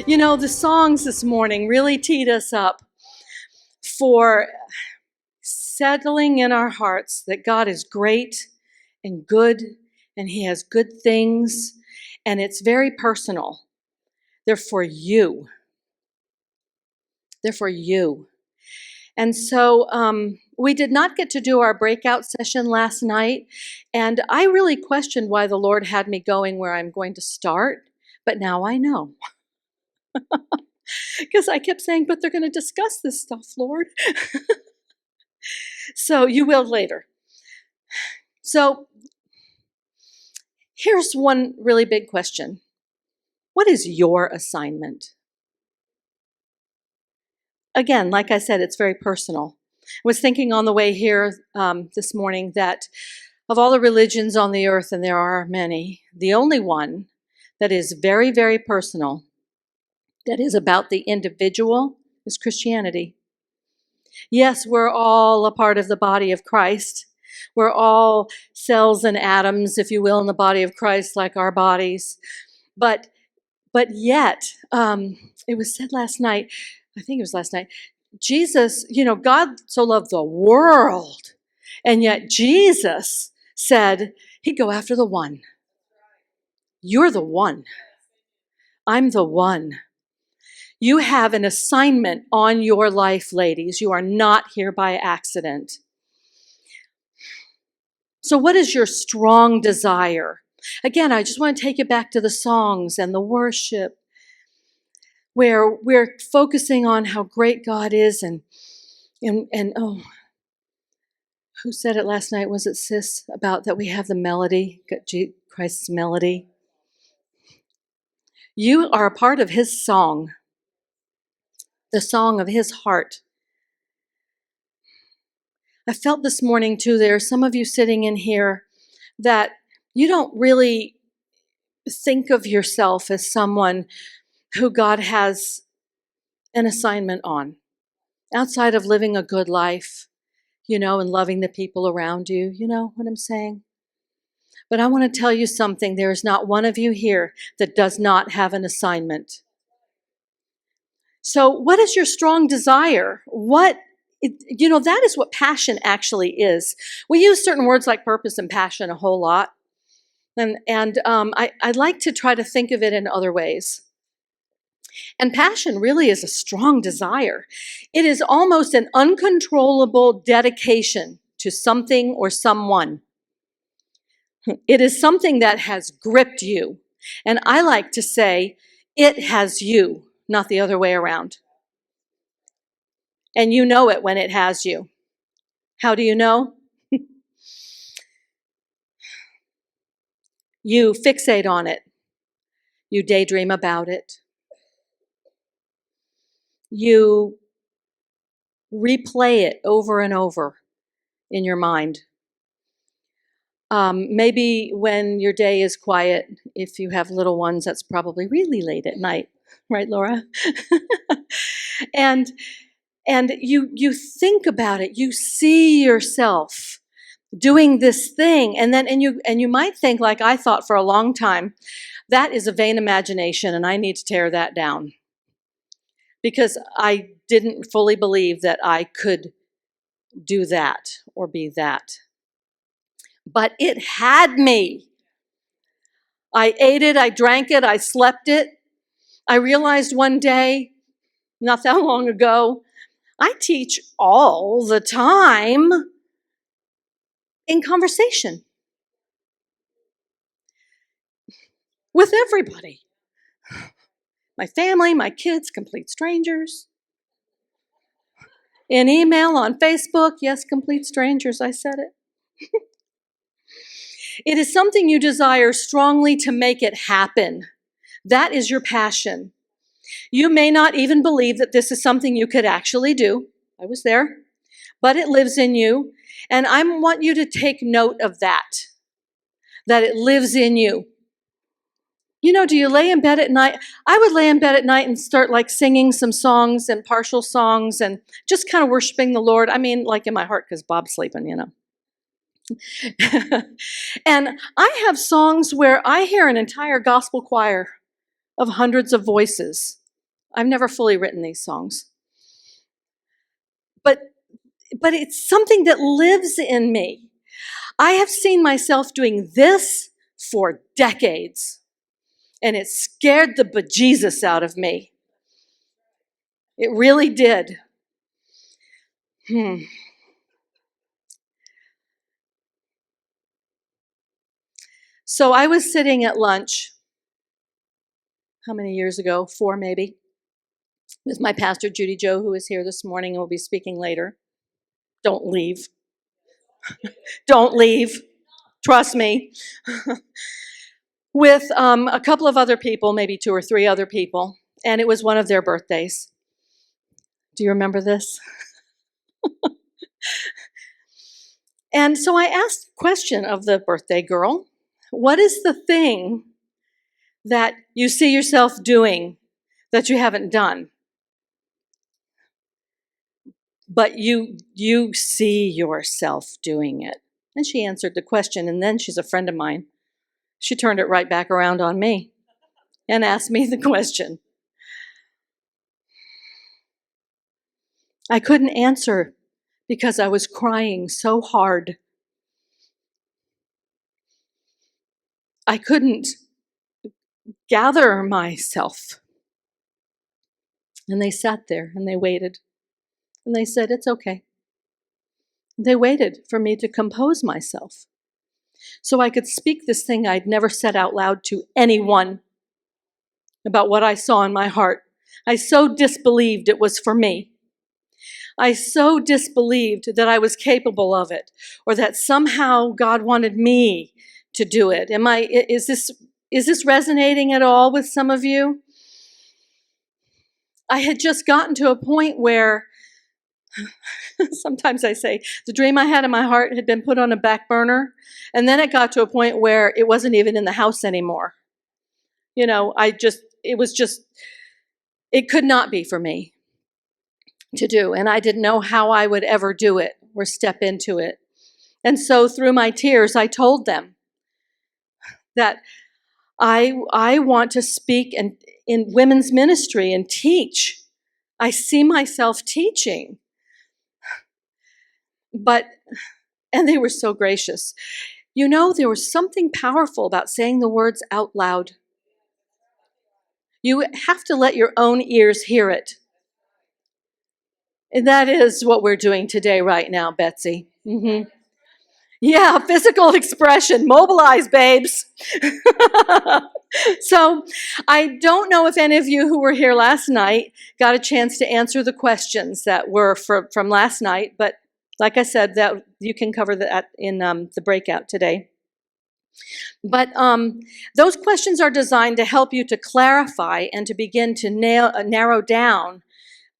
You know, the songs this morning really teed us up for settling in our hearts that God is great and good, and He has good things, and it's very personal. They're for you. They're for you. And so we did not get to do our breakout session last night, and I really questioned why the Lord had me going where I'm going to start, but now I know. Because I kept saying, but they're going to discuss this stuff, Lord. So you will later. So here's one really big question. What is your assignment? Again, like I said, it's very personal. I was thinking on the way here this morning that of all the religions on the earth, and there are many, the only one that is very, very personal, that is about the individual, is Christianity. Yes, we're all a part of the body of Christ. We're all cells and atoms, if you will, in the body of Christ, like our bodies. But yet, it was said last night, I think it was last night, Jesus, God so loved the world, and yet Jesus said He'd go after the one. You're the one. I'm the one. You have an assignment on your life, ladies. You are not here by accident. So what is your strong desire? Again, I just want to take you back to the songs and the worship, where we're focusing on how great God is, and oh, who said it last night? Was it Sis? About that we have the melody, Christ's melody. You are a part of His song, the song of His heart. I felt this morning too, there are some of you sitting in here that you don't really think of yourself as someone who God has an assignment on, outside of living a good life, and loving the people around you. You know what I'm saying? But I want to tell you something. There is not one of you here that does not have an assignment. So what is your strong desire? That is what passion actually is. We use certain words like purpose and passion a whole lot. And I like to try to think of it in other ways. And passion really is a strong desire. It is almost an uncontrollable dedication to something or someone. It is something that has gripped you. And I like to say, it has you, not the other way around. And you know it when it has you. How do you know? You fixate on it. You daydream about it. You replay it over and over in your mind. Maybe when your day is quiet, if you have little ones, that's probably really late at night, right, Laura? and you think about it. You see yourself doing this thing, and you might think, like I thought for a long time, that is a vain imagination, and I need to tear that down, because I didn't fully believe that I could do that or be that. But it had me. I ate it, I drank it, I slept it. I realized one day, not that long ago, I teach all the time in conversation with everybody. My family, my kids, complete strangers. In email, on Facebook, yes, complete strangers, I said it. It is something you desire strongly to make it happen. That is your passion. You may not even believe that this is something you could actually do. I was there. But it lives in you. And I want you to take note of that it lives in you. Do you lay in bed at night? I would lay in bed at night and start like singing some songs and partial songs and just kind of worshiping the Lord. I mean, like in my heart, because Bob's sleeping, And I have songs where I hear an entire gospel choir of hundreds of voices. I've never fully written these songs. But it's something that lives in me. I have seen myself doing this for decades, and it scared the bejesus out of me. It really did. So I was sitting at lunch, how many years ago? 4 maybe, with my pastor, Judy Joe, who is here this morning and will be speaking later. Don't leave. Don't leave. Trust me. With a couple of other people, maybe 2 or 3 other people, and it was one of their birthdays. Do you remember this? And so I asked the question of the birthday girl, what is the thing that you see yourself doing that you haven't done? But you see yourself doing it. And she answered the question, and then she's a friend of mine. She turned it right back around on me and asked me the question. I couldn't answer because I was crying so hard. I couldn't gather myself. And they sat there and they waited. And they said, it's okay. They waited for me to compose myself so I could speak this thing I'd never said out loud to anyone about what I saw in my heart. I so disbelieved it was for me. I so disbelieved that I was capable of it, or that somehow God wanted me to do it. Is this resonating at all with some of you? I had just gotten to a point where sometimes I say the dream I had in my heart had been put on a back burner, and then it got to a point where it wasn't even in the house anymore. It could not be for me to do, and I didn't know how I would ever do it or step into it. And so through my tears, I told them that I want to speak in women's ministry and teach. I see myself teaching. And they were so gracious. There was something powerful about saying the words out loud. You have to let your own ears hear it. And that is what we're doing today, right now, Betsy. Mm-hmm. Yeah, physical expression. Mobilize, babes. So I don't know if any of you who were here last night got a chance to answer the questions that were from last night, but like I said, that you can cover that in the breakout today. But those questions are designed to help you to clarify and to begin to narrow down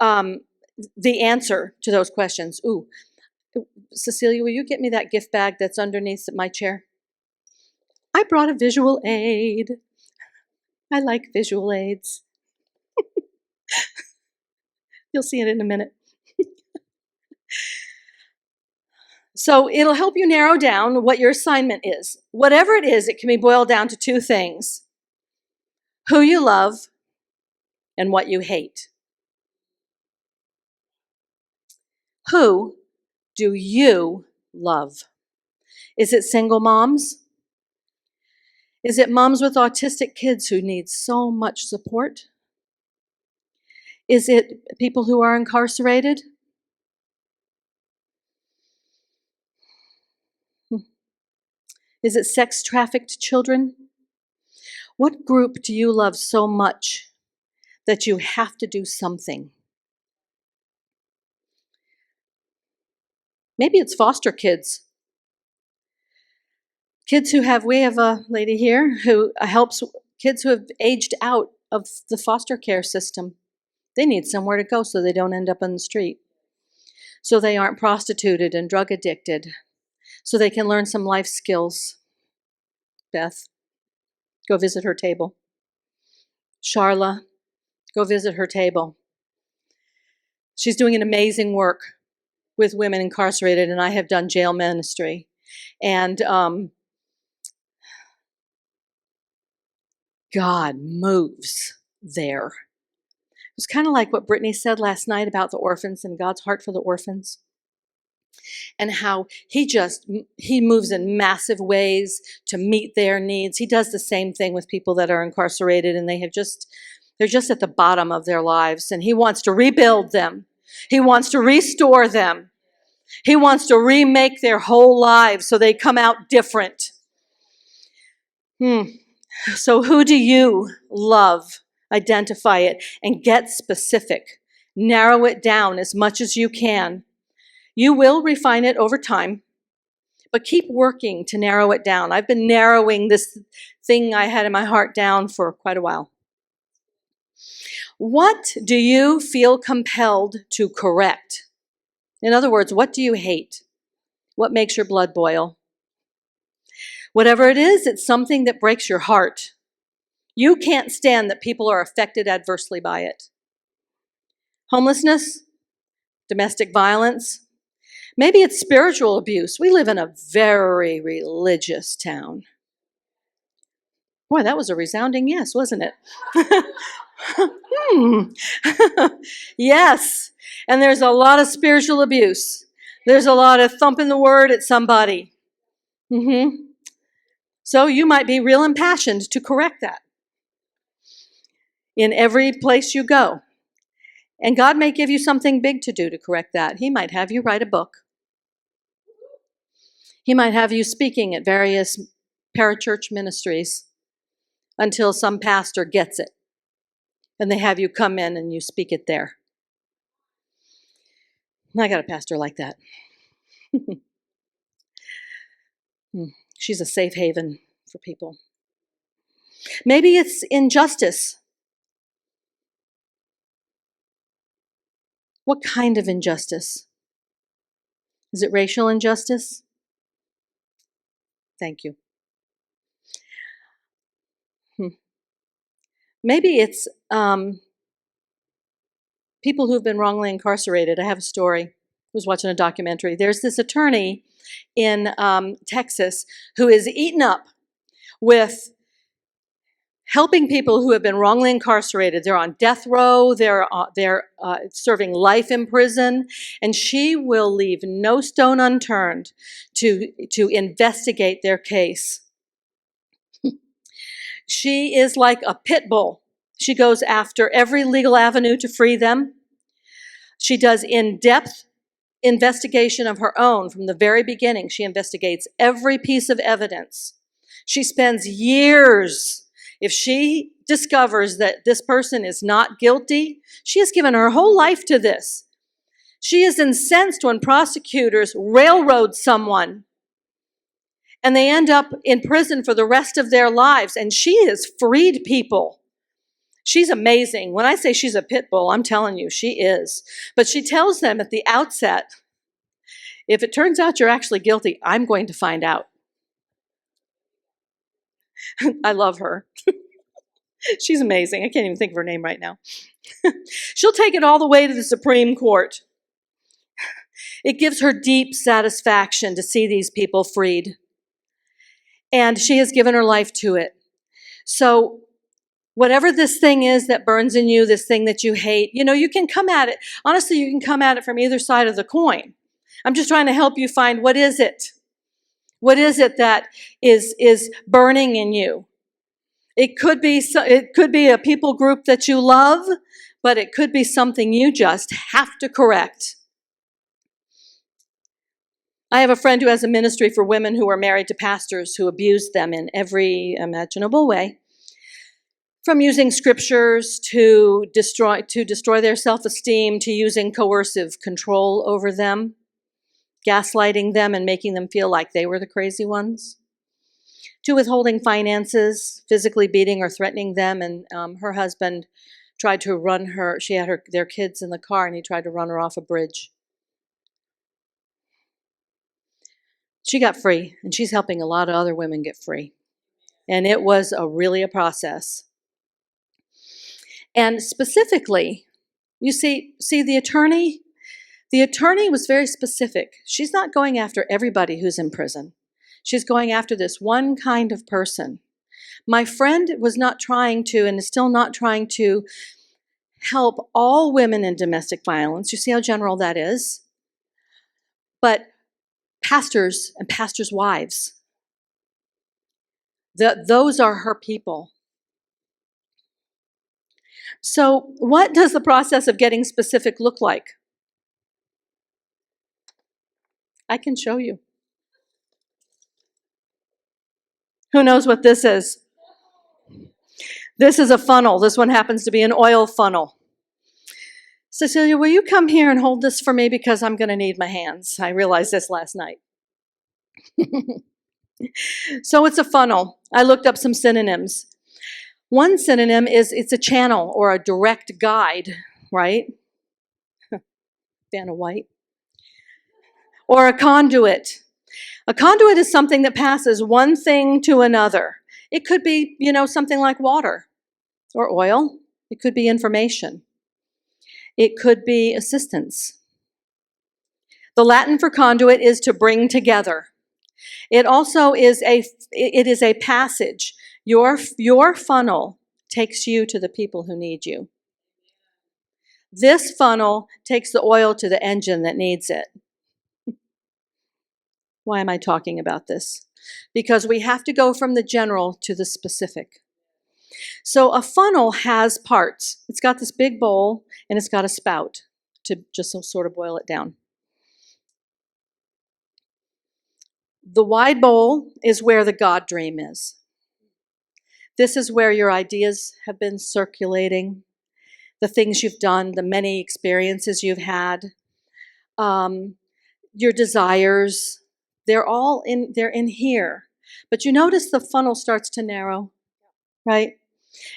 the answer to those questions. Ooh, Cecilia, will you get me that gift bag that's underneath my chair? I brought a visual aid. I like visual aids. You'll see it in a minute. So it'll help you narrow down what your assignment is. Whatever it is, it can be boiled down to 2 things: who you love and what you hate. Who do you love? Is it single moms? Is it moms with autistic kids who need so much support? Is it people who are incarcerated? Is it sex-trafficked children? What group do you love so much that you have to do something? Maybe it's foster kids. We have a lady here who helps kids who have aged out of the foster care system. They need somewhere to go so they don't end up on the street, so they aren't prostituted and drug addicted, so they can learn some life skills. Beth, go visit her table. Charla, go visit her table. She's doing an amazing work with women incarcerated, and I have done jail ministry. And God moves there. It was kind of like what Brittany said last night about the orphans and God's heart for the orphans, and how he moves in massive ways to meet their needs. He does the same thing with people that are incarcerated and they're just at the bottom of their lives, and he wants to rebuild them. He wants to restore them. He wants to remake their whole lives so they come out different. So who do you love? Identify it and get specific. Narrow it down as much as you can. You will refine it over time, but keep working to narrow it down. I've been narrowing this thing I had in my heart down for quite a while. What do you feel compelled to correct? In other words, what do you hate? What makes your blood boil? Whatever it is, it's something that breaks your heart. You can't stand that people are affected adversely by it. Homelessness, domestic violence, maybe it's spiritual abuse. We live in a very religious town. Boy, that was a resounding yes, wasn't it? Yes, and there's a lot of spiritual abuse. There's a lot of thumping the word at somebody. So you might be real impassioned to correct that in every place you go. And God may give you something big to do to correct that. He might have you write a book. He might have you speaking at various parachurch ministries until some pastor gets it. And they have you come in and you speak it there. I got a pastor like that. She's a safe haven for people. Maybe it's injustice. What kind of injustice? Is it racial injustice? Thank you. Maybe it's people who've been wrongly incarcerated. I have a story. I was watching a documentary. There's this attorney in Texas who is eaten up with helping people who have been wrongly incarcerated. They're on death row. They're serving life in prison, and she will leave no stone unturned to investigate their case. She is like a pit bull. She goes after every legal avenue to free them. She does in-depth investigation of her own from the very beginning. She investigates every piece of evidence. She spends years. If she discovers that this person is not guilty, she has given her whole life to this. She is incensed when prosecutors railroad someone and they end up in prison for the rest of their lives, and she has freed people. She's amazing. When I say she's a pit bull, I'm telling you, she is. But she tells them at the outset, if it turns out you're actually guilty, I'm going to find out. I love her. She's amazing. I can't even think of her name right now. She'll take it all the way to the Supreme Court. It gives her deep satisfaction to see these people freed. And she has given her life to it. So whatever this thing is that burns in you, this thing that you hate, you can come at it. Honestly, you can come at it from either side of the coin. I'm just trying to help you find what is it? What is it that is burning in you? It could be a people group that you love, but it could be something you just have to correct. I have a friend who has a ministry for women who are married to pastors who abuse them in every imaginable way, from using scriptures to destroy their self-esteem, to using coercive control over them, gaslighting them and making them feel like they were the crazy ones, to withholding finances, physically beating or threatening them. And her husband tried to run her. She had their kids in the car, and he tried to run her off a bridge. She got free, and she's helping a lot of other women get free. And it was really a process. And specifically, you see the attorney was very specific. She's not going after everybody who's in prison. She's going after this one kind of person My friend was not trying to, and is still not trying to, help all women in domestic violence. You see how general that is? But pastors and pastors' wives, those are her people. So what does the process of getting specific look like? I can show you. Who knows what this is? This is a funnel. This one happens to be an oil funnel. Cecilia, will you come here and hold this for me because I'm going to need my hands. I realized this last night. So it's a funnel. I looked up some synonyms. One synonym is it's a channel or a direct guide, right? Vanna White. Or a conduit. A conduit is something that passes one thing to another. It could be, something like water or oil. It could be information. It could be assistance. The Latin for conduit is to bring together. It also is a passage. Your funnel takes you to the people who need you. This funnel takes the oil to the engine that needs it. Why am I talking about this? Because we have to go from the general to the specific. So a funnel has parts. It's got this big bowl and it's got a spout to just sort of boil it down. The wide bowl is where the God dream is. This is where your ideas have been circulating, the things you've done, the many experiences you've had, your desires. They're in here. But you notice the funnel starts to narrow, right?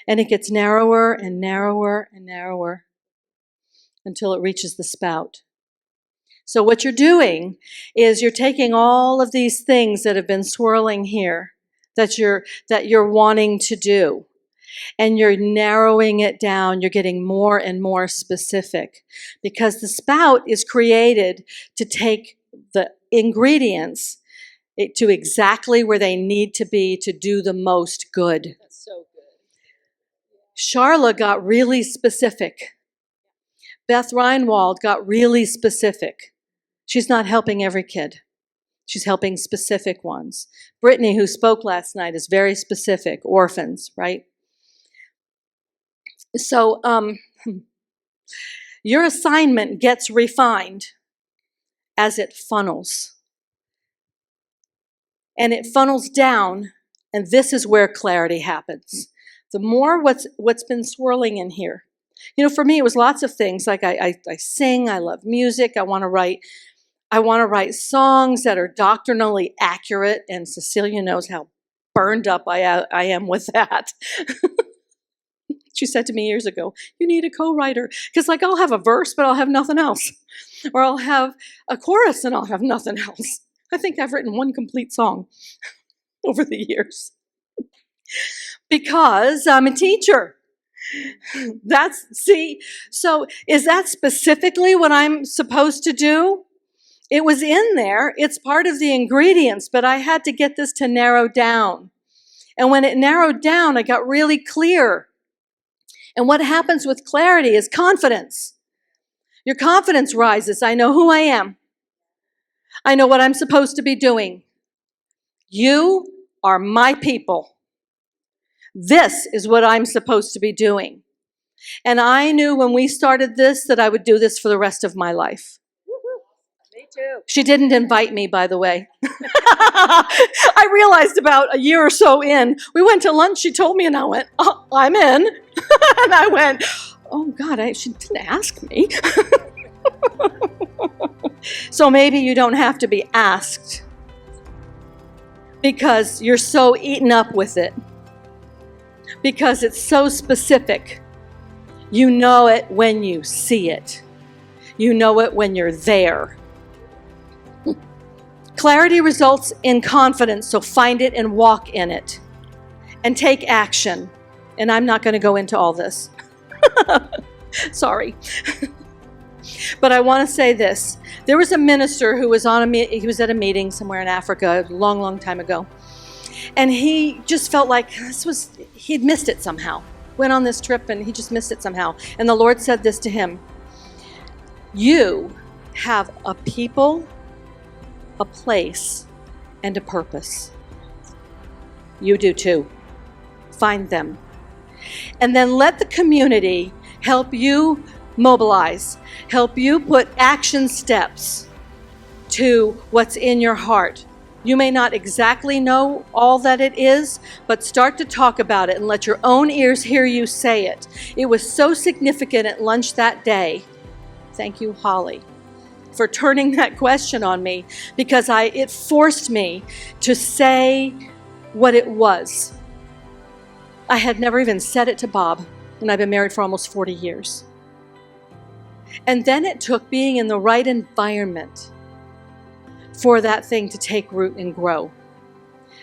And it gets narrower and narrower and narrower until it reaches the spout. So what you're doing is you're taking all of these things that have been swirling here that you're wanting to do, and you're narrowing it down. You're getting more and more specific because the spout is created to take the ingredients to exactly where they need to be to do the most good. That's so good. Charla got really specific. Beth Reinwald got really specific. She's not helping every kid. She's helping specific ones. Brittany, who spoke last night, is very specific. Orphans, right? So your assignment gets refined as it funnels. And it funnels down, and this is where clarity happens. The more what's been swirling in here. For me, it was lots of things. Like I sing, I love music, I want to write songs that are doctrinally accurate, and Cecilia knows how burned up I am with that. She said to me years ago, you need a co-writer, because I'll have a verse, but I'll have nothing else. Or I'll have a chorus and I'll have nothing else. I think I've written one complete song over the years. Because I'm a teacher. So is that specifically what I'm supposed to do? It was in there. It's part of the ingredients, but I had to get this to narrow down. And when it narrowed down, I got really clear. And what happens with clarity is confidence. Your confidence rises. I know who I am. I know what I'm supposed to be doing. You are my people. This is what I'm supposed to be doing. And I knew when we started this that I would do this for the rest of my life. Me too. She didn't invite me, by the way. I realized about a year or so in, we went to lunch, she told me, and I went, oh, I'm in. And I went, oh God, she didn't ask me. So maybe you don't have to be asked because you're so eaten up with it. Because it's so specific. You know it when you see it. You know it when you're there. Clarity results in confidence, so find it and walk in it. And take action. And I'm not going to go into all this. Sorry. But I want to say this. There was a minister who was he was at a meeting somewhere in Africa a long, long time ago. And he just felt like he'd missed it somehow. Went on this trip and he just missed it somehow. And the Lord said this to him: you have a people, a place, and a purpose. You do too. Find them. And then let the community help you mobilize, help you put action steps to what's in your heart. You may not exactly know all that it is, but start to talk about it and let your own ears hear you say it. It was so significant at lunch that day. Thank you, Holly, for turning that question on me, because it forced me to say what it was. I had never even said it to Bob, and I've been married for almost 40 years. And then it took being in the right environment for that thing to take root and grow.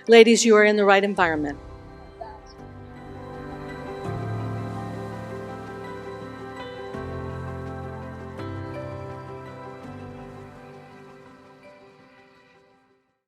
Ladies, you are in the right environment.